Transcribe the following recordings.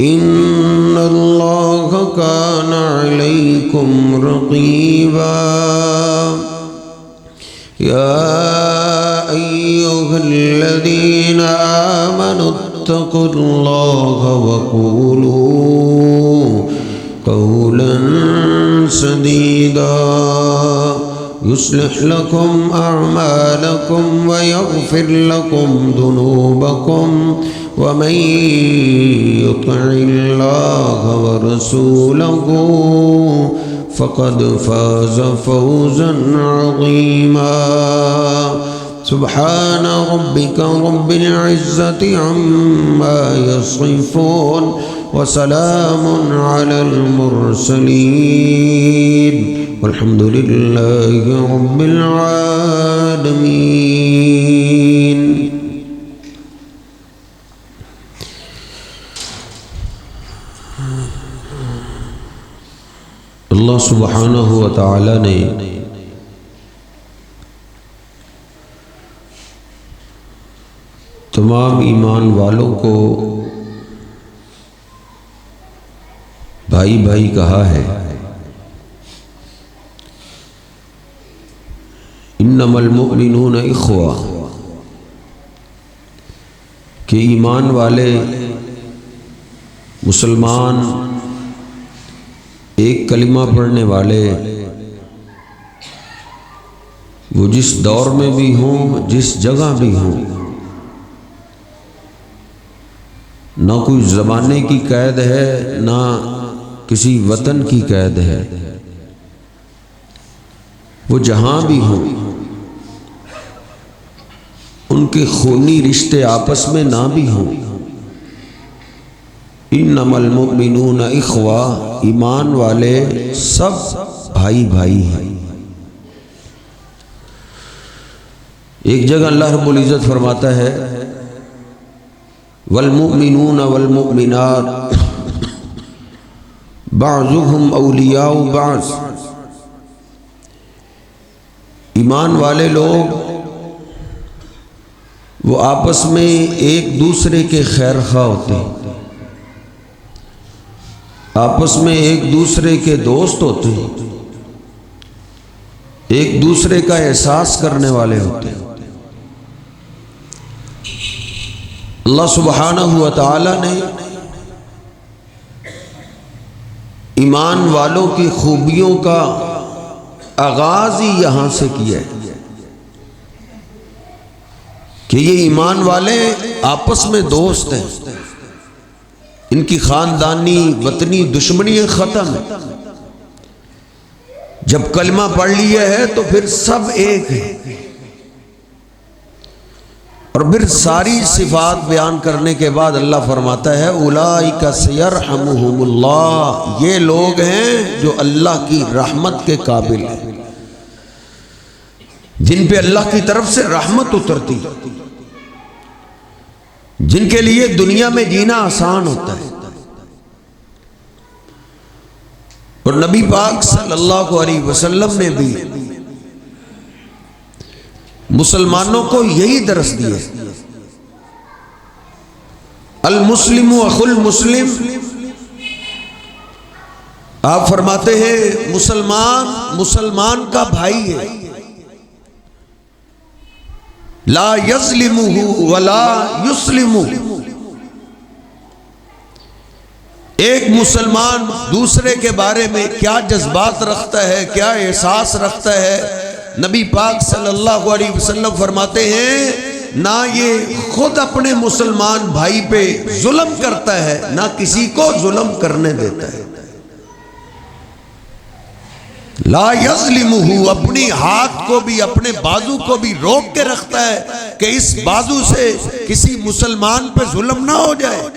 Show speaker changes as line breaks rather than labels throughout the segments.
इन्नल्लाह कान अलैकुम रक़ीबा या अय्युहल्लज़ीना आमनुत्तक़ुल्लाह वक़ूलू क़ौलन सदीदा युस्लिह लकुम अअमालकुम व यग़फिर लकुम दुनूबकुम व मन युति'िल्लाह व रसूलहू फ़क़द फ़ाज़ फ़ौज़न अज़ीमा। सुब्हान रब्बिका रब्बिल इज़्ज़ति अम्मा यसिफ़ून व सलामुन अलल मुरसलीन वल्हम्दुलिल्लाहि रब्बिल आलमीन। अल्लाह सुब्हानहु व तआला ने तमाम ईमान वालों को भाई भाई कहा है। इन्नमल मुअमिनून इख्वा कि ईमान वाले मुसलमान एक कलिमा पढ़ने वाले वो जिस दौर में भी हों जिस जगह भी हों, ना कोई ज़माने की कैद है ना किसी वतन की कैद है, वो जहाँ भी हों उनके खूनी रिश्ते आपस में ना भी हों। इन्नमल मुअमिनून इख्वा ईमान वाले सब भाई भाई हैं। एक जगह अल्लाह रब्बुल इज़्ज़त फरमाता है वल मुअमिनून वल मुअमिनात बअज़ुहुम औलियाउ बअज़। ईमान वाले लोग वो आपस में एक दूसरे के खैर खा होते हैं, आपस में एक दूसरे के दोस्त होते हैं, एक दूसरे का एहसास करने वाले होते हैं। अल्लाह सुब्हानहु व तआला ने ईमान वालों की खूबियों का आगाज ही यहां से किया है कि ये ईमान वाले आपस में दोस्त हैं, इनकी खानदानी वतनी दुश्मनी खत्म है। जब कलमा पढ़ लिया है तो फिर सब एक है। और फिर सारी सिफात बयान करने के बाद अल्लाह फरमाता है उलाइका सयरहमुहुमुल्लाह, ये लोग हैं जो अल्लाह की रहमत के काबिल हैं, जिन पे अल्लाह की तरफ से रहमत उतरती, जिनके लिए दुनिया में जीना आसान होता है। और नबी पाक सल्लल्लाहु अलैहि वसल्लम ने भी मुसलमानों को यही दरस दिया। अल मुस्लिम अखुल मुस्लिम, आप फरमाते हैं मुसलमान मुसलमान का भाई है। ला यज़लिमुहु वला युस्लिमुहु, एक मुसलमान दूसरे के बारे में क्या जज्बात रखता है, क्या एहसास रखता है, नबी पाक सल्लल्लाहु अलैहि वसल्लम फरमाते हैं ना ये खुद अपने मुसलमान भाई पे जुल्म करता है ना किसी को जुल्म करने देता है। ला यज़लिमुहु, अपनी हाथ को भी अपने बाजू को भी रोक के रखता है कि इस बाजू से किसी मुसलमान पे जुल्म ना हो जाए।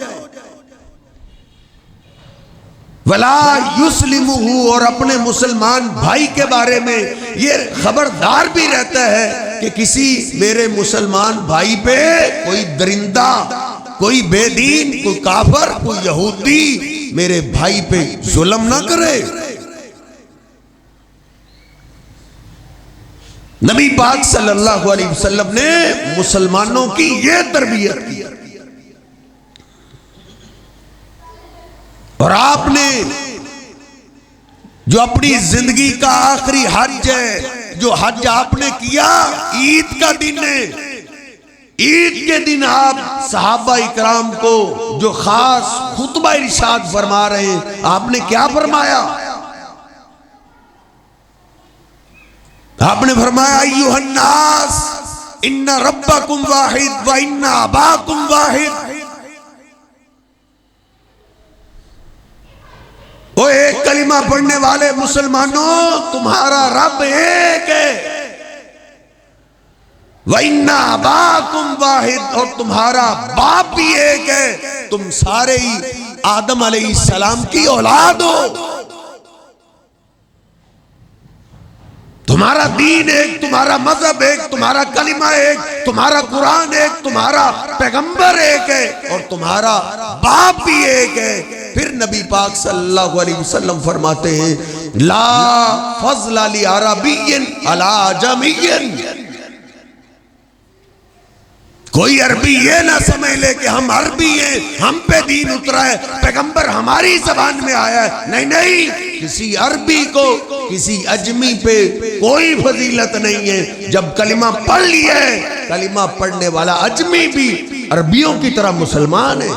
वला युस्लिमुहु, और अपने मुसलमान भाई के बारे में ये खबरदार भी रहता है कि किसी मेरे मुसलमान भाई पे कोई दरिंदा, कोई बेदीन, कोई काफर, कोई यहूदी मेरे भाई पे जुल्म ना करे। नबी पाक सल्लल्लाहु अलैहि वसल्लम ने मुसलमानों की ये तरबियत की। और आपने जो अपनी जिंदगी का आखिरी हज है, जो हज आपने किया ईद का दिन है, ईद के दिन आप सहाबा इकराम को जो खास खुतबा इरशाद फरमा रहे हैं, आपने क्या फरमाया? आपने फरमाया अय्युहन्नास इन्ना रब्बकुम वाहिद व इन्ना अबाकुम वाहिद। वो एक कलिमा पढ़ने वाले मुसलमानों, तुम्हारा रब एक है। व इन्ना अबाकुम वाहिद, और तुम्हारा बाप भी एक है। तुम सारे ही आदम अलैहिस्सलाम की औलाद हो। तुम्हारा दीन एक, तुम्हारा मजहब एक, तुम्हारा कलिमा एक, तुम्हारा कुरान एक, तुम्हारा पैगंबर एक है, और तुम्हारा बाप भी एक है। फिर नबी पाक सल्लल्लाहु अलैहि वसल्लम फरमाते हैं ला फज़ला लि अरबिय्यिन अला अजमिय्यिन। कोई अरबी ये ना समझ ले कि हम अरबी हैं, हम पे दीन उतरा है, पैगंबर हमारी जबान में आया है। नहीं नहीं, किसी अरबी को किसी अजमी पे कोई फजीलत नहीं है। जब कलिमा पढ़ लिया है, कलिमा पढ़ने वाला अजमी भी अरबियों की तरह मुसलमान है।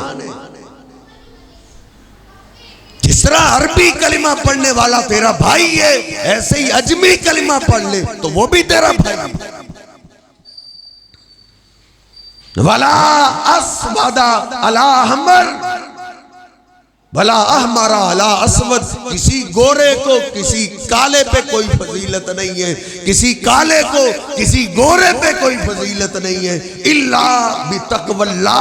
जिस तरह अरबी कलिमा पढ़ने वाला तेरा भाई है, ऐसे ही अजमी कलिमा पढ़ ले तो वो भी तेरा भाई है। वला अस्वदा अला अहमर भला अहमरा अला अस्वद। किसी गोरे को किसी काले पे कोई फजीलत नहीं है, किसी काले को किसी गोरे पे कोई फजीलत नहीं है। इल्ला बितक़वल्लाह।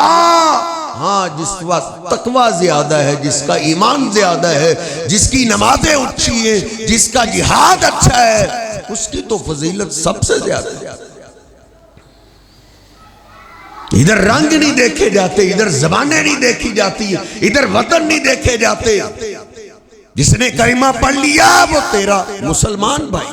हाँ, जिसका तकवा ज्यादा है, जिसका ईमान ज्यादा है, जिसकी नमाजें अच्छी है, जिसका जिहाद अच्छा है, उसकी तो फजीलत सबसे ज्यादा है। इधर रंग नहीं देखे जाते, इधर जबानें नहीं देखी जाती, इधर वतन नहीं देखे जाते। जिसने कलिमा पढ़ लिया वो तेरा मुसलमान भाई।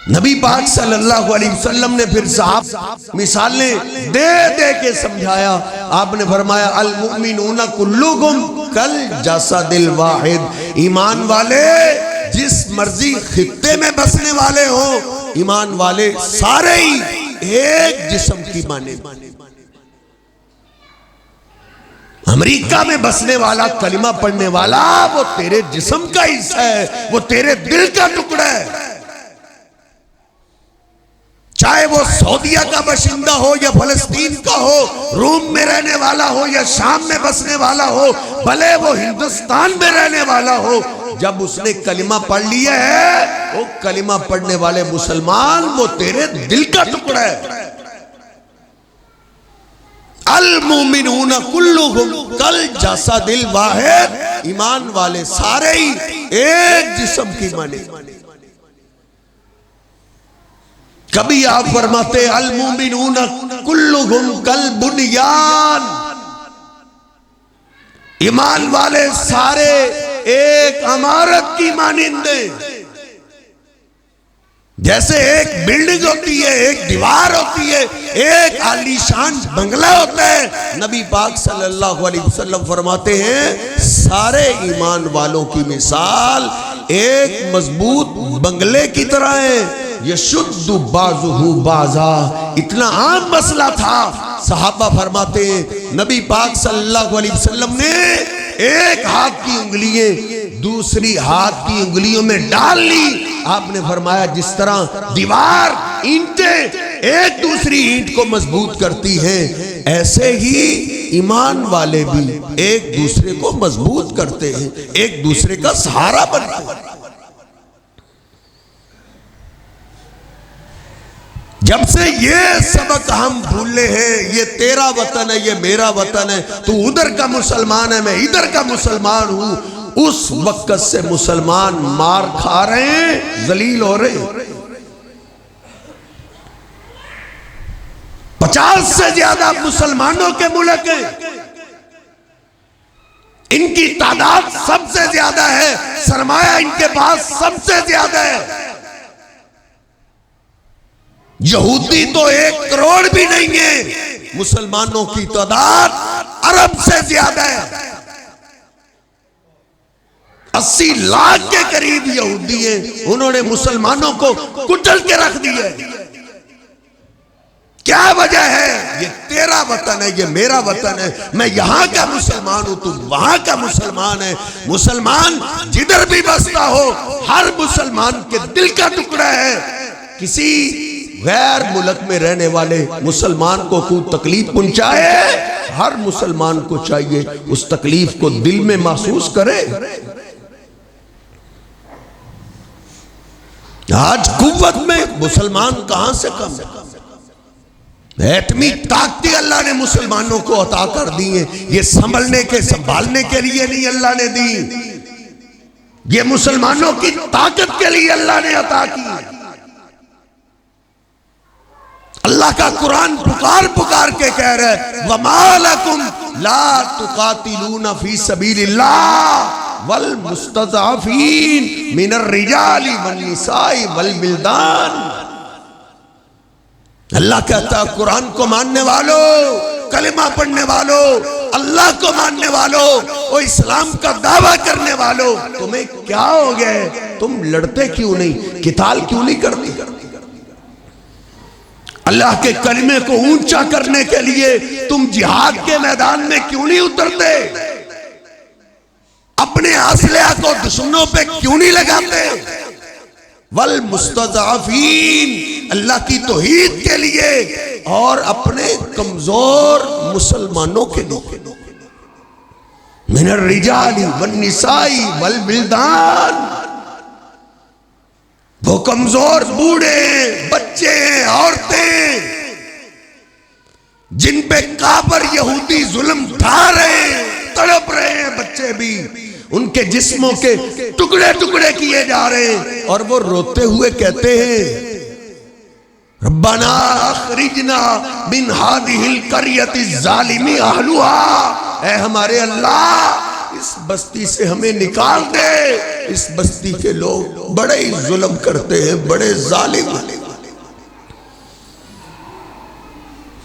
नबी पाक सल्लल्लाहु अलैहि वसल्लम ने फिर साहब मिसालें दे दे के समझाया। आपने फरमाया अल मुमिनूना कुल्लुहुम कल जसदिल वाहिद। ईमान वाले जिस मर्जी खित्ते में बसने वाले हो, ईमान वाले सारे ही एक जिस्म की माने। अमेरिका में बसने वाला कलिमा पढ़ने वाला वो तेरे जिस्म का हिस्सा है, वो तेरे दिल का टुकड़ा है। चाहे वो सऊदिया का बाशिंदा हो या फलस्तीन का हो, रोम में रहने वाला हो या शाम में बसने वाला हो, भले वो हिंदुस्तान में रहने वाला हो, जब उसने कलिमा पढ़ लिया है, वो कलिमा पढ़ने वाले मुसलमान वो तेरे दिल का टुकड़ा है। अल मुमिनूना कुल्लुहुम कल जसदिल वाहिद। ईमान वाले सारे ही एक जिस्म की माने। कभी आप फरमाते अल मुमिनूना कुल्लुहुम कल बुनियान। ईमान वाले सारे एक इमारत की मानिंदे। जैसे एक बिल्डिंग होती है, एक दीवार होती है, एक आलीशान बंगला होता है, नबी पाक सल्लल्लाहु अलैहि वसल्लम फरमाते हैं सारे ईमान वालों की मिसाल एक मजबूत बंगले की तरह है। यशुद्दु बाजुहु बाजा। इतना आम मसला था, सहाबा फरमाते हैं नबी पाक सल्लल्लाहु अलैहि वसल्लम ने एक हाथ की उंगलियां दूसरी हाथ की उंगलियों में डाल ली। आपने फरमाया जिस तरह दीवार ईंटें एक दूसरी ईंट को मजबूत करती हैं, ऐसे ही ईमान वाले भी एक दूसरे को मजबूत करते हैं, एक दूसरे का सहारा बनते हैं। जब से ये सबक हम भूले हैं, ये तेरा वतन है, ये मेरा वतन है, तू उधर का मुसलमान है, मैं इधर का मुसलमान हूं, उस वक्त से मुसलमान मार खा रहे हैं, जलील हो रहे हैं। 50 से ज्यादा मुसलमानों के मुल्क हैं, इनकी तादाद सबसे ज्यादा है, सरमाया इनके पास सबसे ज्यादा है। यहूदी तो 1 करोड़ भी नहीं है, मुसलमानों की तादाद अरब से ज्यादा है। 80 लाख के करीब यहूदी हैं, उन्होंने मुसलमानों को कुचल के रख दिया। क्या वजह है? ये तेरा वतन है, ये मेरा वतन है, मैं यहां का मुसलमान हूं, तू वहां का मुसलमान है। मुसलमान जिधर भी बसता हो, हर मुसलमान के दिल का टुकड़ा है। किसी गैर मुल्क में रहने वाले मुसलमान को कोई तकलीफ पहुंचाए, हर मुसलमान को चाहिए उस तकलीफ को दिल में महसूस करे। आज कुव्वत में मुसलमान कहां से कम है? एटमी ताकतें अल्लाह ने मुसलमानों को अता कर दी हैं। ये संभलने के संभालने के लिए नहीं अल्लाह ने दी, ये मुसलमानों की ताकत के लिए अल्लाह ने अता की। अल्लाह का कुरान पुकार पुकार के कह रहा है, वमा लकुम ला तुकातिलूना फी सबीलिल्लाह वल मुस्तज़अफीन मिनर रिजाली वन निसाई वल बिल्दान। अल्लाह कहता है, कुरान को मानने वालों, कलिमा पढ़ने वालों, अल्लाह को मानने वालों, और इस्लाम का दावा करने वालों, तुम्हें क्या हो गया? तुम लड़ते क्यों नहीं, किताल क्यों नहीं करती? अल्लाह के कलिमे को ऊंचा करने के लिए तुम जिहाद के मैदान में क्यों नहीं उतरते? अपने असलहा को दुश्मनों पे क्यों नहीं लगाते? वल मुस्तज़अफीन, अल्लाह की तौहीद के लिए और अपने कमजोर मुसलमानों के लिए। मिनर रिजाली वन निसाई वल बिल्दान, वो कमजोर बूढ़े, बच्चे, औरतें जिन पे काबर यहूदी जुल्म ढा रहे हैं, तड़प रहे हैं, बच्चे भी, उनके जिस्मों के टुकड़े टुकड़े किए जा रहे हैं, और वो रोते हुए कहते हैं, रब्बना अखरिजना मिन हादिहिल करियति ज़ालिमी अहलुहा, ऐ हमारे अल्लाह इस बस्ती से हमें निकाल दे, इस बस्ती के लोग बड़े ही जुल्म करते हैं, बड़े जालिम।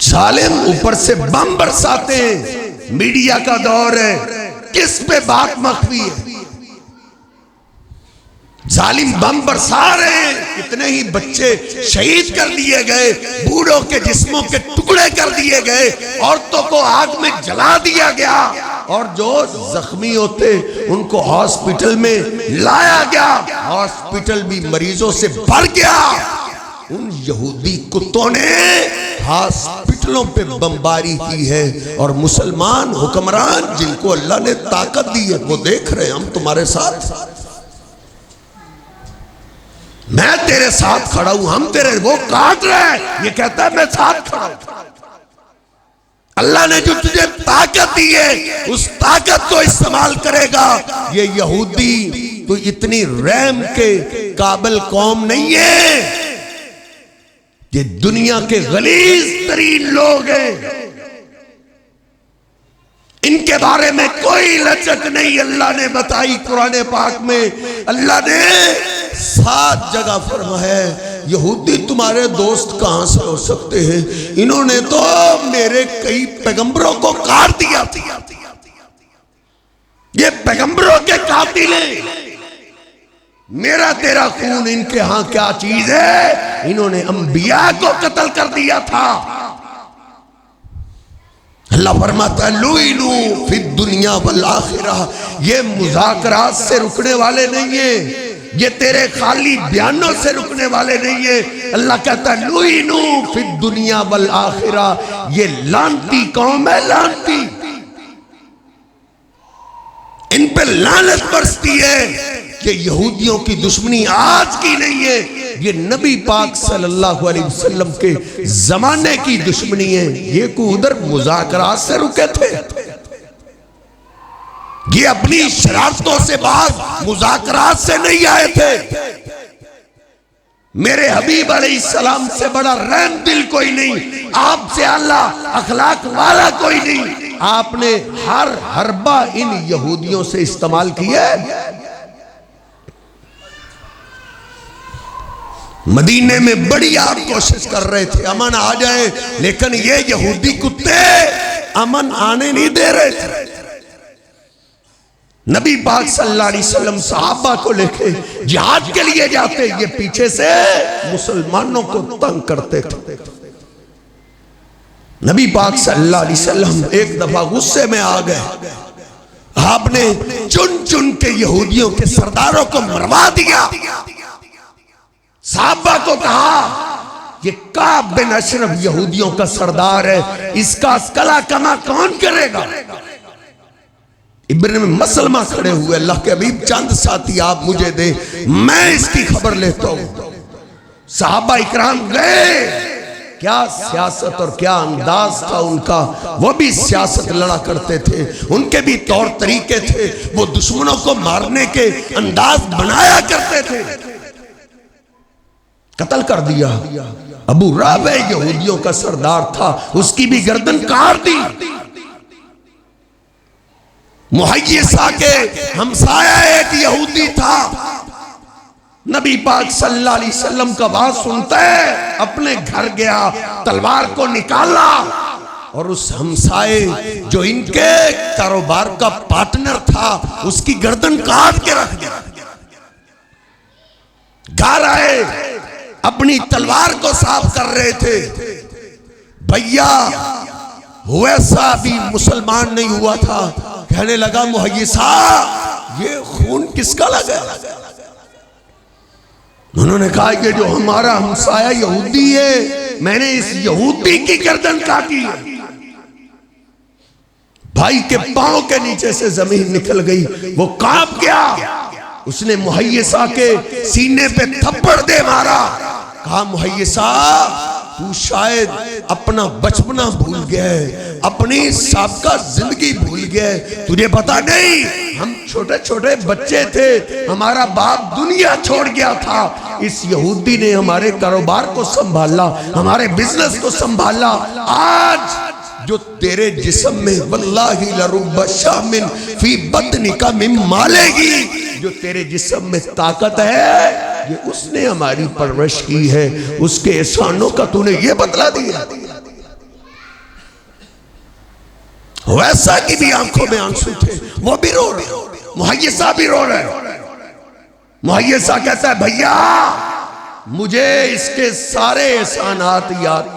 जालिम ऊपर से बम बरसाते हैं। मीडिया का दौर है, किस पे बात मख्फी है? जालिम बम बरसा रहे हैं, इतने ही बच्चे शहीद कर दिए गए, बूढ़ों के जिस्मों के टुकड़े कर दिए गए, औरतों को आग में जला दिया गया, और जो जख्मी होते उनको हॉस्पिटल में लाया गया, हॉस्पिटल भी मरीजों से भर गया। उन यहूदी कुत्तों ने हॉस्पिटलों पे बमबारी की है, और मुसलमान हुक्मरान जिनको अल्लाह ने ताकत दी है वो देख रहे हैं, हम तुम्हारे साथ, मैं तेरे साथ खड़ा हूं, हम तेरे, वो काट रहा है, ये कहता है मैं साथ खड़ा हूं। अल्लाह ने जो तुझे ताकत दी है उस ताकत को इस्तेमाल करेगा। ये यहूदी तो इतनी रहम के काबिल कौम नहीं है, ये दुनिया के गलीज तरीन लोग हैं, इनके बारे में कोई लचक नहीं अल्लाह ने बताई कुरान पाक में। अल्लाह ने 7 जगह फरमाया, यहूदी तुम्हारे दोस्त कहां से हो सकते हैं, इन्होंने तो मेरे कई पैगंबरों को काट दिया, ये पैगंबरों के कातिल हैं, मेरा तेरा खून इनके यहां क्या चीज है, इन्होंने अंबिया को कत्ल कर दिया था। अल्लाह फरमाता है लुइनु फिद दुनिया वल आखिरह, ये मुज़ाकरात से रुकने वाले नहीं है, ये तेरे खाली बयानों से रुकने वाले नहीं है। अल्लाह कहता है लुइनु फिद दुनिया वल आखिरह, ये लानती कौम है, लानती, इन पे लानत बरसती है कि यहूदियों की दुश्मनी आज की नहीं है, ये नबी पाक सल्लल्लाहु अलैहि वसल्लम के जमाने की दुश्मनी है। ये को उधर मुज़ाकरात से रुके थे, ये अपनी शरारतों से बात मुज़ाकरात से नहीं आए थे। मेरे हबीब अलैहिस्सलाम से बड़ा रहम दिल कोई नहीं, आपसे अल्लाह अखलाक वाला कोई नहीं। आपने हर हरबा इन यहूदियों से इस्तेमाल किया। मदीने में बड़ी आप कोशिश कर रहे थे अमन आ जाए, लेकिन ये यहूदी कुत्ते अमन आने नहीं दे रहे थे। नबी पाक सल्लल्लाहु अलैहि वसल्लम सहाबा को लेके जिहाद के लिए जाते, ये पीछे से मुसलमानों को तंग करते थे। नबी पाक सल्लल्लाहु अलैहि वसल्लम एक दफा गुस्से में आ गए, आपने चुन चुन के यहूदियों के सरदारों को मरवा दिया। सहाबा को कहा ये काब बिन अशरफ यहूदियों का सरदार है, इसका कला कमा कौन करेगा। इब्न मसलमा खड़े हुए, अल्लाह के हबीब चंद साथी आप मुझे दे, मैं इसकी खबर लेता हूं। सहाबा इकराम गए, क्या सियासत और क्या अंदाज था उनका, वो भी सियासत लड़ा करते थे, उनके भी तौर तरीके थे, वो दुश्मनों को मारने के अंदाज बनाया करते थे। कत्ल कर दिया। अबू राबे यहूदियों का सरदार था, उसकी भी गर्दन काट दी। मुहय्यिसा के हमसाया एक यहूदी था, नबी पाक सल्लल्लाहु अलैहि वसल्लम का बात सुनता है, अपने घर गया, तलवार को निकाला और उस हमसाए जो इनके कारोबार का पार्टनर था उसकी गर्दन काट के रख दिया। घर आए, अपनी तलवार को साफ कर रहे थे, भैया वैसा भी मुसलमान नहीं हुआ था, कहने लगा मुहय्यिसा ये खून किसका लगा। उन्होंने कहा कि जो हमारा हमसाया यहूदी है, मैंने इस यहूदी की गर्दन काटी है। भाई के पांव के नीचे से जमीन निकल गई, वो कांप गया। उसने मुहय्यिसा के सीने पे थप्पड़ दे मारा, कहा मुहय्यिसा तू शायद अपना बचपना भूल गया है, अपनी साबका जिंदगी भूल गया है, तुझे पता नहीं हम छोटे छोटे बच्चे थे, हमारा बाप दुनिया छोड़ गया था, इस यहूदी ने हमारे कारोबार को संभाला, हमारे बिजनेस को संभाला। आज जो तेरे जिस्म में वल्लाहि लरुब्बा शामिन फी बतनिका मिन मालेगी, जो तेरे जिस्म में ताकत है ये उसने हमारी परवरिश की है, उसके एहसानों का तूने ये बदला दिया। वैसा की भी आंखों में आंसू थे, वो भी रो रहे, मुहय्यिसा भी रो रहे। मुहय्यिसा कहता है भैया मुझे इसके सारे एहसानात याद,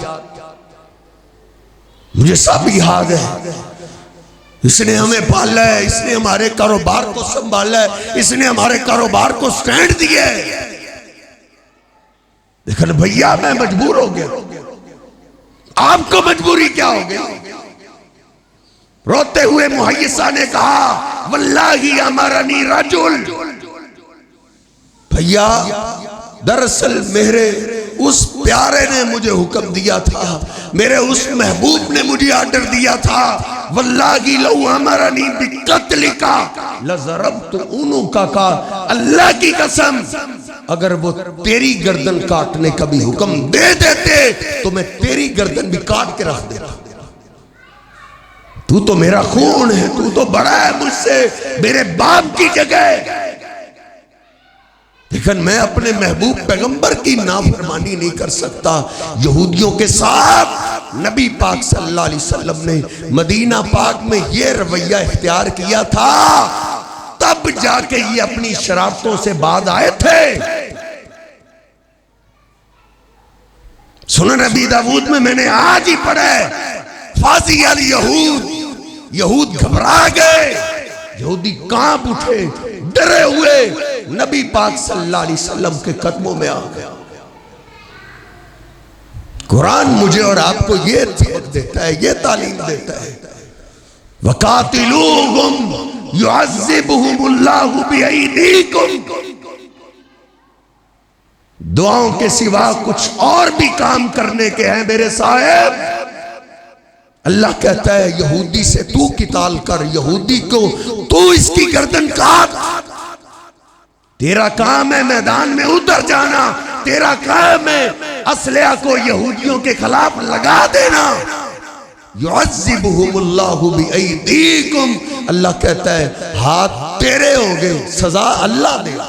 मुझे सब याद है, इसने हमें पाला है, इसने हमारे कारोबार को संभाला है, इसने हमारे कारोबार को स्टैंड दिया है, लेकिन भैया मैं मजबूर हो गया। आपको मजबूरी क्या हो गई। रोते हुए मुहय्यिसा ने कहा वल्लाही अमरनी रजुल, भैया दरअसल मेरे उस प्यारे ने मुझे हुक्म दिया था, मेरे उस महबूब ने मुझे ऑर्डर दिया था, वल्लाही लौ अमरनी बिकत्लिका लज़रबतु उनुका का, अल्लाह की कसम अगर वो तेरी गर्दन काटने का भी हुक्म दे देते तो मैं तेरी गर्दन भी काट के रख देता। तू तो मेरा खून है, तू तो बड़ा है मुझसे, मेरे बाप की जगह, लेकिन मैं अपने महबूब पैगंबर की नाफरमानी नहीं कर सकता। यहूदियों के साथ नबी पाक सल्लल्लाहु अलैहि वसल्लम ने मदीना पाक में यह रवैया इख्तियार किया था, तब जाके ये अपनी शरारतों से बाद आए थे। सुनन नबी दाऊद में मैंने आज ही पढ़ा है, फाज़ी अल यहूद, यहूद घबरा गए, यहूदी कांप उठे, डरे हुए नबी पाक सल्लल्लाहु अलैहि वसल्लम के कदमों में आ गया। कुरान मुझे और आपको ये सबक देता है, ये तालीम देता है, वकातिलूहुम युअज़्ज़िबुहुमुल्लाहु बिअयदीकुम, दुआओं के सिवा कुछ और भी काम करने के हैं मेरे साहब। अल्लाह कहता है यहूदी से तू किताल कर, यहूदी को तू इसकी गर्दन काट, तेरा काम है मैदान में उतर जाना, तेरा काम है असलहा को यहूदियों के खिलाफ लगा देना। युअज़्ज़िबुहुमुल्लाहु बिअयदीकुम, अल्लाह कहता है हाथ तेरे होंगे, सजा अल्लाह देगा,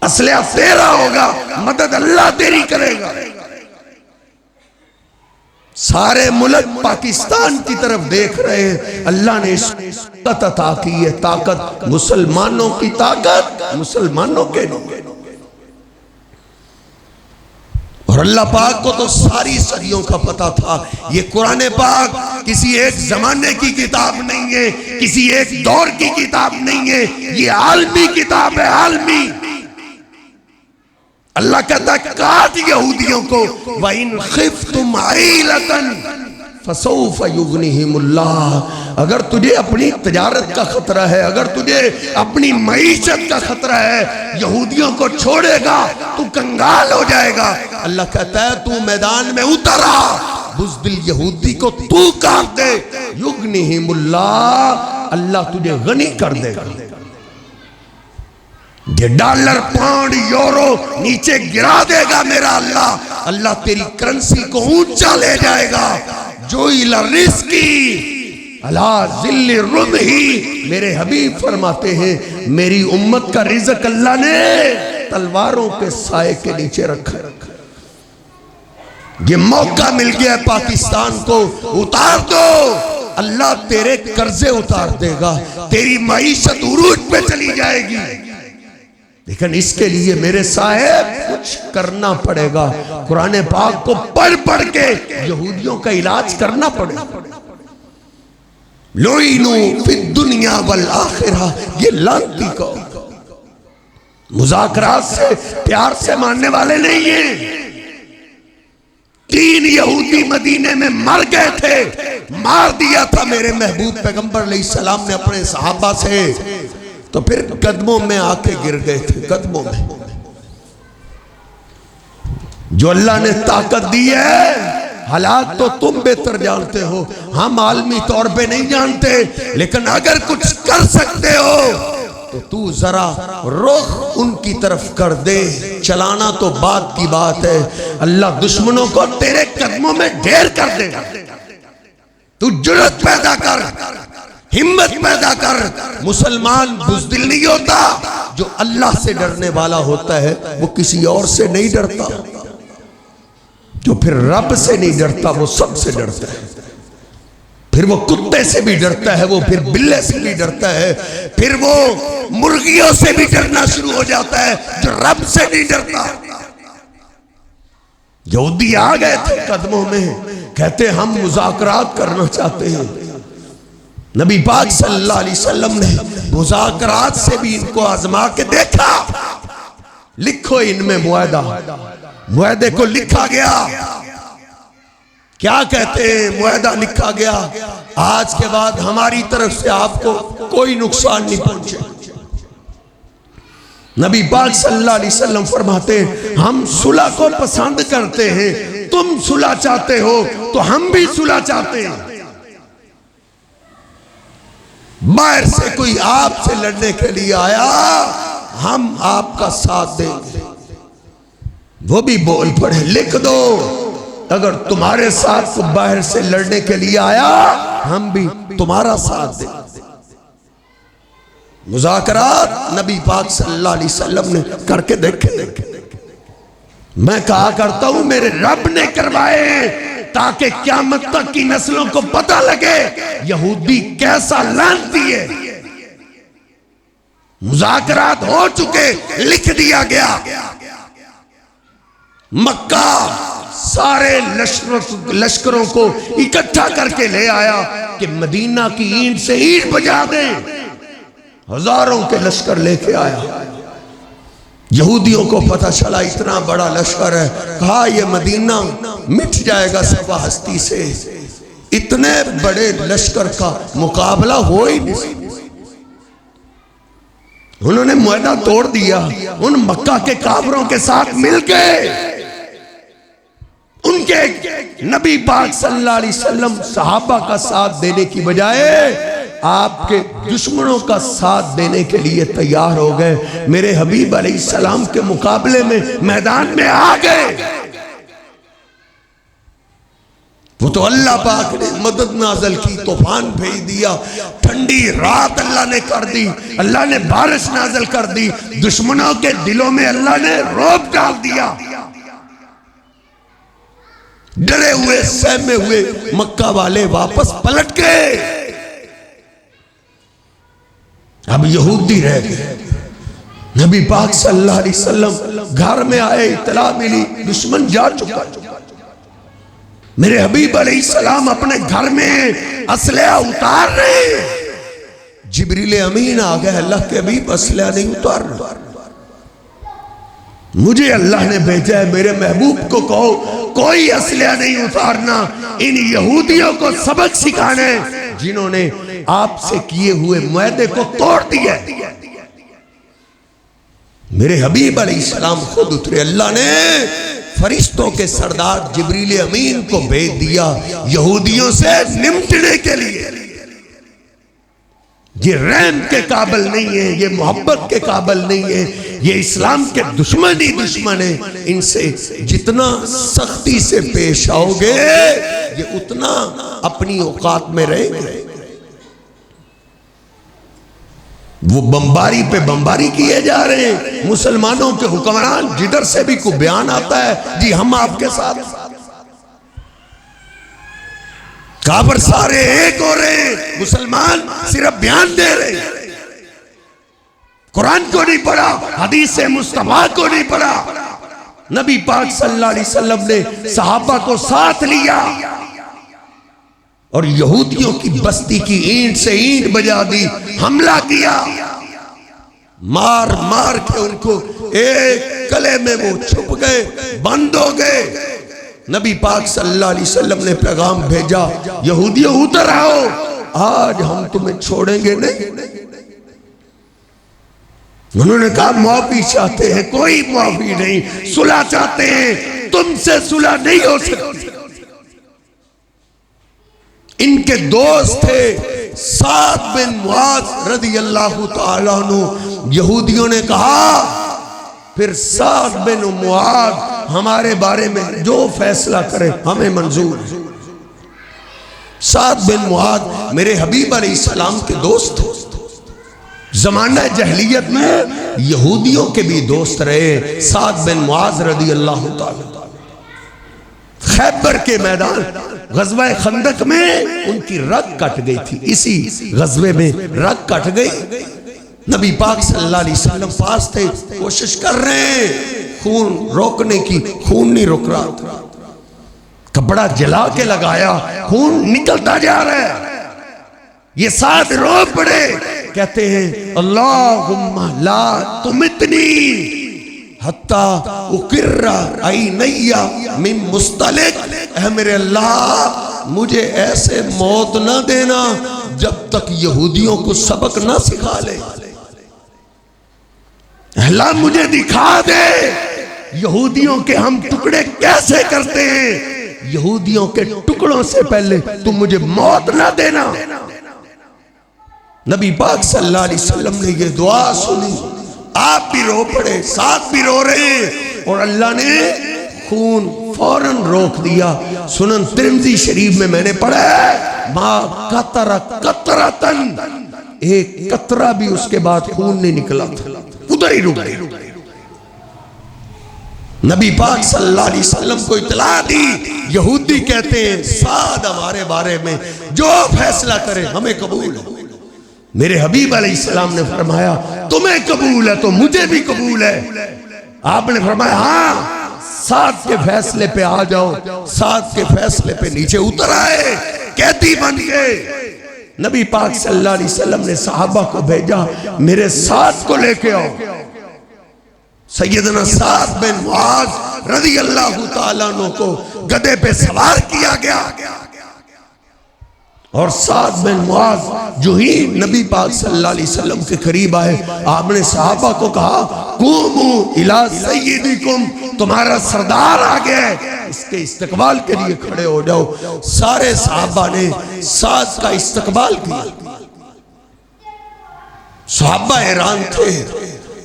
असलहा तेरा होगा, मदद अल्लाह तेरी करेगा। सारे मुल्क पाकिस्तान की तरफ देख रहे हैं। अल्लाह ने ताकत अता की है, ताकत मुसलमानों की ताकत मुसलमानों के लिए। और अल्लाह पाक को तो सारी सदियों का पता था। ये कुरान पाक किसी एक जमाने की किताब नहीं है, किसी एक दौर की किताब नहीं है, ये आलमी किताब है, आलमी। अल्लाह कहता है काट यहूदियों को, वइन खिफ्तुम आइलतन फसौफ युगनिहिमुल्लाह। अगर तुझे अपनी तजारत का खतरा है, अगर तुझे अपनी मईशत का खतरा है, यहूदियों को छोड़ेगा तू कंगाल हो जाएगा। अल्लाह कहता है तू मैदान में उतरा, बुज़दिल यहूदी को तू काट दे, युगनिहिमुल्लाह, अल्लाह तुझे गनी कर देगा। ये डॉलर पाउंड यूरो नीचे गिरा देगा मेरा अल्लाह। अल्लाह तेरी करेंसी को ऊंचा ले जाएगा। जो इला रिस्की अला जिल्ली रुमही, मेरे हबीब फरमाते हैं मेरी उम्मत का रिज़्क अल्लाह ने तलवारों के साए के नीचे रखा। ये मौका मिल गया पाकिस्तान को, उतार दो, अल्लाह तेरे कर्जे उतार देगा, तेरी मईशत उरूज पे चली जाएगी। लेकिन इसके लिए मेरे साहब कुछ करना पड़ेगा। कुरान पाक को पढ़ पढ़ के यहूदियों का इलाज करना पड़ेगा। लोइनु फिद दुनिया वल आखिरा, ये लानती को मुज़ाकरात से प्यार से मानने वाले नहीं है। 3 यहूदी मदीने में मर गए थे, मार दिया था मेरे महबूब पैगंबर अलैहिस्सलाम ने अपने सहाबा से, तो फिर कदमों में आके गिर गए थे। कदमों में जो अल्लाह ने ताकत दी है, हालात तो तुम बेहतर जानते हो, हम आलमी तौर पे नहीं जानते, लेकिन अगर कुछ कर सकते हो तो तू जरा रुख उनकी तरफ कर दे। चलाना तो बात की बात है, अल्लाह दुश्मनों को तेरे कदमों में ढेर कर देगा। तू जुर्रत पैदा कर, हिम्मत पैदा कर। मुसलमान बुज़दिल नहीं होता, जो अल्लाह से डरने वाला होता है वो किसी और से नहीं डरता। जो फिर रब से नहीं डरता वो सबसे डरता है। फिर वो कुत्ते से भी डरता है, वो फिर बिल्ले से भी डरता है, फिर वो मुर्गियों से भी डरना शुरू हो जाता है, जो रब से नहीं डरता। यहूदी आ गए थे कदमों में, कहते हम मुज़ाकरात करना चाहते हैं। नबी पाक सल्लल्लाहु अलैहि वसल्लम ने मुज़ाकरात से भी इनको आजमा के देखा। लिखो इनमें मुआहदा, मुआहदे को लिखा गया। क्या कहते हैं? मुआहदा लिखा गया, आज के बाद हमारी तरफ से आपको कोई नुकसान नहीं पहुंचे। नबी पाक सल्लल्लाहु अलैहि वसल्लम फरमाते हैं हम सुलह को पसंद करते हैं, तुम सुलह चाहते हो तो हम भी सुलह चाहते हैं। बाहर से कोई आपसे लड़ने के लिए आया, हम आपका साथ देंगे। वो भी बोल पड़े, लिख दो, अगर तुम्हारे साथ बाहर से लड़ने के लिए आया हम भी तुम्हारा साथ देंगे। मुज़ाकरात नबी पाक सल्लल्लाहु अलैहि वसल्लम ने करके देखे। मैं कहा करता हूं मेरे रब ने करवाए, ताकि क़यामत तक की नस्लों को पता लगे यहूदी कैसा लानती है। मुज़ाकरात हो चुके, लिख दिया गया। मक्का सारे लश्करों को इकट्ठा करके ले आया कि मदीना की ईंट से ईंट बजा दें। हजारों के लश्कर लेके आया। यहूदियों को पता चला इतना बड़ा लश्कर है, कहा यह मदीना मिट जाएगा सवा हस्ती से। इतने बड़े लश्कर का मुकाबला हो ही नहीं। उन्होंने मुआहदा तोड़ दिया, उन मक्का के काफिरों के साथ मिलके उनके नबी पाक सल्लल्लाहु अलैहि वसल्लम सहाबा का साथ देने की बजाय आपके दुश्मनों का साथ देने के लिए तैयार हो गए। मेरे हबीब अलैहिस्सलाम के मुकाबले में मैदान में आ गए। वो तो अल्लाह पाक ने मदद नाज़िल की, तूफान भेज दिया, ठंडी रात अल्लाह ने कर दी, अल्लाह ने बारिश नाज़िल कर दी, दुश्मनों के दिलों में अल्लाह ने रौब डाल दिया। डरे हुए सहमे हुए मक्का वाले वापस पलट गए। अब यहूदी रह गए। नबी पाक सल्लल्लाहु अलैहि वसल्लम घर में आए, इत्तला मिली दुश्मन जा चुका। मेरे हबीब अलैहिस्सलाम अपने घर में असलहा उतार रहे। जिब्रील अमीन आ गए, अल्लाह के हबीब असलहा नहीं उतारना, मुझे अल्लाह ने भेजा है, मेरे महबूब को कहो कोई असलहा नहीं उतारना, इन यहूदियों को सबक सिखाना है जिन्होंने आपसे किए हुए मुआहदे को तोड़ दिया। मेरे हबीब अलैहिस्सलाम खुद उतरे। अल्लाह ने फरिश्तों के सरदार जिब्रील अमीन को भेज दिया यहूदियों से निपटने के लिए। ये रहम के काबिल नहीं है, ये मोहब्बत के काबिल नहीं है, ये इस्लाम के दुश्मन ही दुश्मन है। इनसे जितना सख्ती से पेश आओगे ये उतना अपनी औकात में रहेंगे। वो बमबारी पे बमबारी किए जा रहे हैं मुसलमानों के हुक्मरान। जिधर से भी कोई बयान आता है जी हम आपके साथ, काफिर सारे एक हो रहे हैं, मुसलमान सिर्फ बयान दे रहे हैं, कुरान को नहीं पढ़ा, हदीस मुस्तफा को नहीं पढ़ा। नबी पाक सल्लल्लाहु अलैहि वसल्लम ने सहाबा को साथ लिया और यहूदियों की बस्ती की ईंट से ईंट बजा दी, हमला किया, मार मार के उनको एक कले में वो छुप गए, बंद हो गए। नबी पाक सल्लल्लाहु अलैहि वसल्लम ने पैगाम भेजा, यहूदियों उतर आओ, आज हम तुम्हें छोड़ेंगे नहीं। उन्होंने कहा माफी चाहते हैं, कोई माफी नहीं, सुलह चाहते हैं, तुमसे सुलह नहीं हो सकती। इनके दोस्त थे साद बिन मुआज रज़ी अल्लाहु ताला अन्हु। यहूदियों ने कहा फिर साद बिन मुआज हमारे बारे में जो फैसला करे हमें मंजूर। साद बिन मुआज मेरे हबीब अलैहिस्सलाम के दोस्त थे। जमाना जहलियत में यहूदियों के भी दोस्त रहे। साद बिन मुआज रज़ी अल्लाहु ताला खैबर के मैदान गज़वा खंदक में उनकी रग कट गई थी। इसी गज़वे में रग कट गई। नबी पाक सल्लल्लाहु अलैहि वसल्लम पास थे, कोशिश कर रहे हैं खून रोकने की, खून नहीं रुक रहा था। कपड़ा जला के लगाया, खून निकलता जा रहा है। ये साथ रो पड़े, कहते हैं अल्लाहुम्मा ला तुमितनी हत्ता उकिर्रा ऐनैया मिन मुस्तलिक। ऐ मेरे अल्लाह मुझे ऐसे मौत न देना जब तक यहूदियों को सबक न सिखा ले। अल्लाह मुझे दिखा दे यहूदियों के हम टुकड़े कैसे करते हैं, यहूदियों के टुकड़ों से पहले तुम मुझे मौत न देना। नबी पाक सल्लल्लाहु अलैहि वसल्लम ने ये दुआ सुनी, आप भी रो पड़े, साथ भी रो रहे हैं और अल्लाह ने खून फौरन रोक दिया। सुनन तिरमिज़ी शरीफ में मैंने पढ़ा है मा कतरा कतरतन, एक कतरा भी उसके बाद खून नहीं निकला था, उधर ही रुक गया। नबी पाक सल्लल्लाहु अलैहि वसल्लम को इतला दी। यहूदी कहते हैं साद हमारे बारे में जो फैसला करे हमें कबूल है। मेरे हबीब अलैहिस्सलाम ने फरमाया तुम्हें कबूल है तो मुझे भी कबूल है। आपने फरमाया हाँ साद के फैसले पे आ जाओ। साद के फैसले पे नीचे उतर आए, कैदी बन गए। नबी पाक सल्लल्लाहु अलैहि वसल्लम ने सहाबा को भेजा मेरे साथ को लेके आओ। सैयदना साद बिन मुआज रज़ी अल्लाहु ताला अन्हु को गधे पे सवार किया गया और साद बिन मुआज जो ही नबी पाक सल्लल्लाहु अलैहि वसल्लम के करीब आए, आपने सहाबा को कहा कुमू इला सय्यिदिकुम, तुम्हारा सरदार आ गया है, इसके इस्तकबाल के लिए खड़े हो जाओ। सारे सहाबा ने साद का इस्तकबाल किया। सहाबा हैरान थे।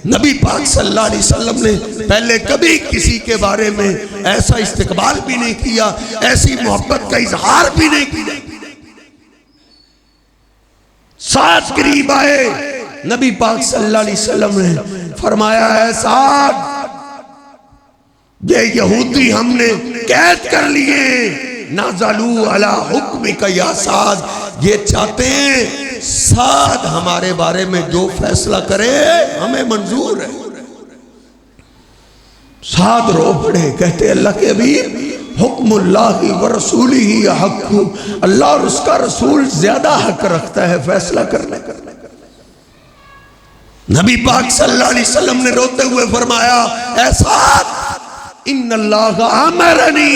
नबी पाक सल्लल्लाहु अलैहि वसल्लम ने पहले कभी किसी के बारे में ऐसा इस्तकबाल भी नहीं किया, ऐसी मोहब्बत का इजहार भी नहीं किया। साद करीब आए, नबी पाक सल्लल्लाहु अलैहि वसल्लम ने फरमाया है साद ये यहूदी हमने कैद कर लिए, नाज़लू अला हुक्म का या साद, ये चाहते हैं साद हमारे बारे में जो फैसला करे हमें मंजूर है। साद रो पड़े, कहते अल्लाह के अभी हुक्मुल्लाहि व रसूलिही हक़्क़ु, अल्लाह और उसका रसूल ज्यादा हक रखता है फैसला करने का। नबी पाक सल्लल्लाहु अलैहि वसल्लम ने रोते हुए फरमाया, ऐसा इन्नल्लाह अमरनी,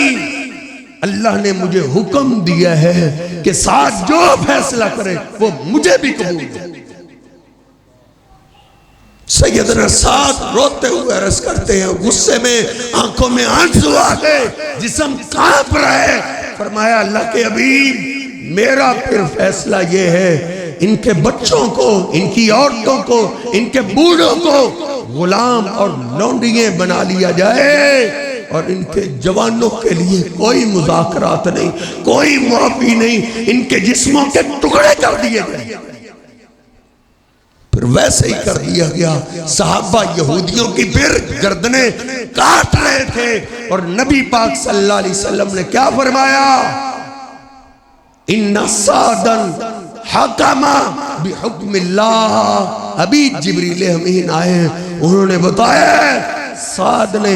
अल्लाह ने मुझे हुक्म दिया है कि साथ जो फैसला करे वो मुझे भी कबूल है। सैयदना साद रोते हुए अर्ज करते हैं, गुस्से में आंखों में आंसू आ गए, जिस्म कांप रहा है। फरमाया अल्लाह के हबीब, मेरा फिर फैसला ये है, इनके बच्चों को, इनकी औरतों को, इनके बूढ़ों को गुलाम और लौंडिये बना लिया जाए और इनके जवानों के लिए कोई मुज़ाकरात नहीं, कोई मुआफ़ी नहीं, इनके जिस्मों के टुकड़े कर दिए गए। फिर वैसे ही कर दिया गया। सहाबा यहूदियों की फिर गर्दनें काट रहे थे और नबी पाक सल्लल्लाहु अलैहि वसल्लम ने क्या फरमाया, इन्ना सादन हकमा बिहुक्मिल्लाह। अभी जिब्रील अमीन आए, उन्होंने बताया साद ने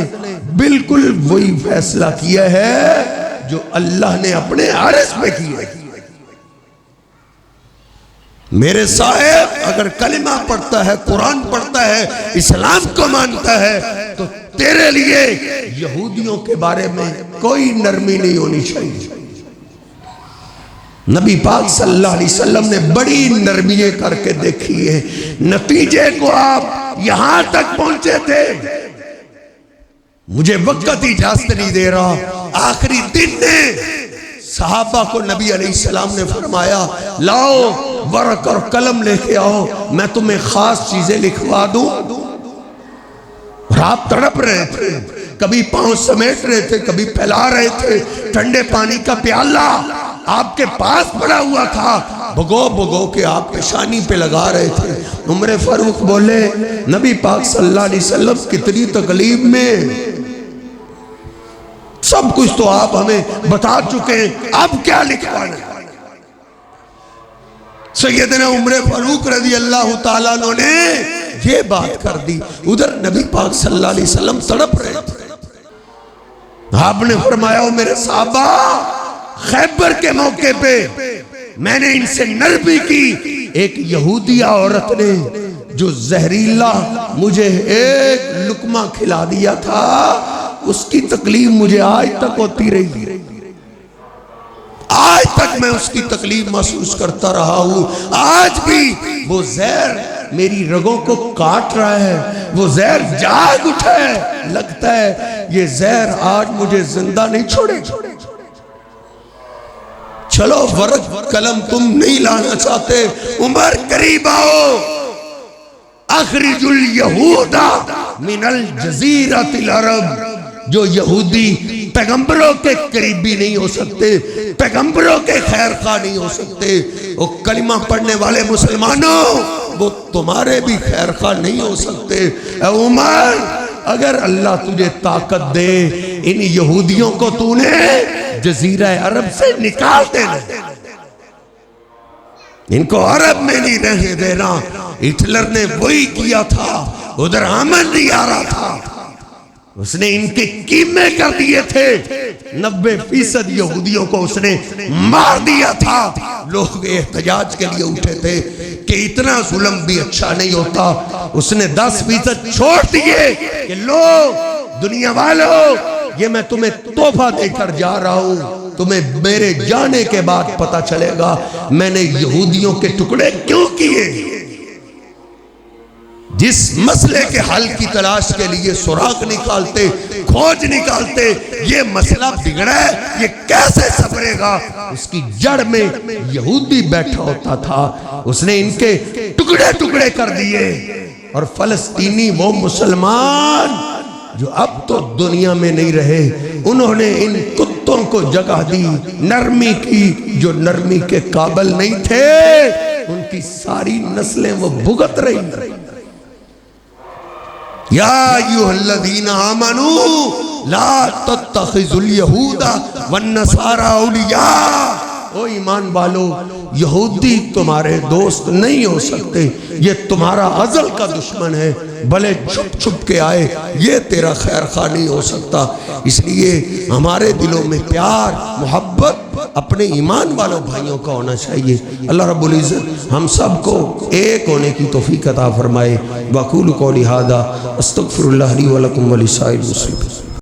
बिल्कुल वही फैसला किया है जो अल्लाह ने अपने अर्श में किया है। मेरे साहेब अगर कलिमा पढ़ता है, कुरान पढ़ता है, इस्लाम को मानता है, तो तेरे लिए यहूदियों के बारे में कोई नरमी नहीं होनी चाहिए। नबी पाक सल्लल्लाहु अलैहि वसल्लम ने बड़ी नरमी करके देखी है, नतीजे को आप यहां तक पहुंचे थे। मुझे वक्त इजाजत नहीं दे रहा, आखिरी दिन ने सहाबा को नबी अलैहिस्सलाम ने फरमाया, लाओ वर्क और कलम लेके आओ, मैं तुम्हें खास चीजें लिखवा दूं। और आप तड़प रहे थे, कभी पांव समेट रहे थे, कभी फैला रहे थे, ठंडे पानी का प्याला आपके पास पड़ा हुआ था, भगो भगो के आप पेशानी पे लगा रहे थे। उमर फारूक बोले, नबी पाक सल्लल्लाहु अलैहि वसल्लम कितनी तकलीफ में, सब कुछ तो आप हमें बता चुके हैं, अब क्या लिखवाना। सैयदना उमर फारूक रज़ी अल्लाह ताला अन्हु ने ये बात कर दी। उधर नबी पाक सल्लल्लाहु अलैहि वसल्लम तड़प रहे थे। आपने फरमाया, मेरे साहबा, खैबर के मौके पे मैंने इनसे नरमी की, एक यहूदिया औरत ने जो जहरीला मुझे एक लुकमा खिला दिया था, उसकी तकलीफ मुझे आज तक होती रही, आज तक मैं उसकी तकलीफ महसूस करता रहा हूं। आज भी वो जहर मेरी रगों को काट रहा है, वो जहर जाग उठा है, लगता है ये जहर आज मुझे जिंदा नहीं छोड़ेगा। चलो वर्क कलम तुम नहीं लाना चाहते, उमर करीब आओ, अखरिजुल यहूदा मिनल जजीरतिल अरब। जो यहूदी पैगंबरों के करीबी नहीं हो सकते, पैगंबरों के खैर खा नहीं हो सकते, वो कलिमा पढ़ने वाले मुसलमानों, वो तुम्हारे भी खैर खा नहीं हो सकते। उमर, अगर अल्लाह तुझे ताकत दे, इन यहूदियों को तूने जजीरा अरब से निकाल देना, इनको अरब में नहीं रहने देना। हिटलर ने वही किया था, उधर अमन नहीं आ रहा था, उसने इनके कीमे कर दिए थे, 90% यहूदियों को उसने मार दिया था। लोग एहतजाज के लिए उठे थे कि इतना जुल्म भी अच्छा नहीं होता। उसने 10% छोड़ दिए कि लो दुनिया वालों, ये मैं तुम्हें तोहफा देकर जा रहा हूं, तुम्हें मेरे जाने के बाद पता चलेगा मैंने यहूदियों के टुकड़े क्यों किए। जिस मसले के हल की तलाश के लिए सुराग निकालते, खोज निकालते, ये मसला बिगड़ा है, ये कैसे संभलेगा, उसकी जड़ में यहूदी बैठा होता था। उसने इनके टुकड़े टुकड़े कर दिए। और फलस्तीनी वो मुसलमान जो अब तो दुनिया में नहीं रहे, उन्होंने इन कुत्तों को जगह दी, नरमी की, जो नरमी के काबिल नहीं थे, उनकी सारी नस्लें वो भुगत रही। या अय्युहल्लज़ीना आमनू ला तत्तखिजुल यहूदा वन्नसारा औलिया। ओ ईमान वालो, यहूदी तुम्हारे दोस्त नहीं हो सकते, ये तुम्हारा अजल का दुश्मन है, भले छुप छुप के आए, ये तेरा खैर खा नहीं हो सकता। इसलिए हमारे दिलों में प्यार मोहब्बत अपने ईमान वालों भाइयों का होना चाहिए। अल्लाह रब्बुल इज़्ज़त हम सबको एक होने की तौफीक अता फरमाए। वक़ूलु क़ौली हाज़ा अस्तग़फ़िरुल्लाह ली व लकुम व लिसाइरिल मुस्लिमीन।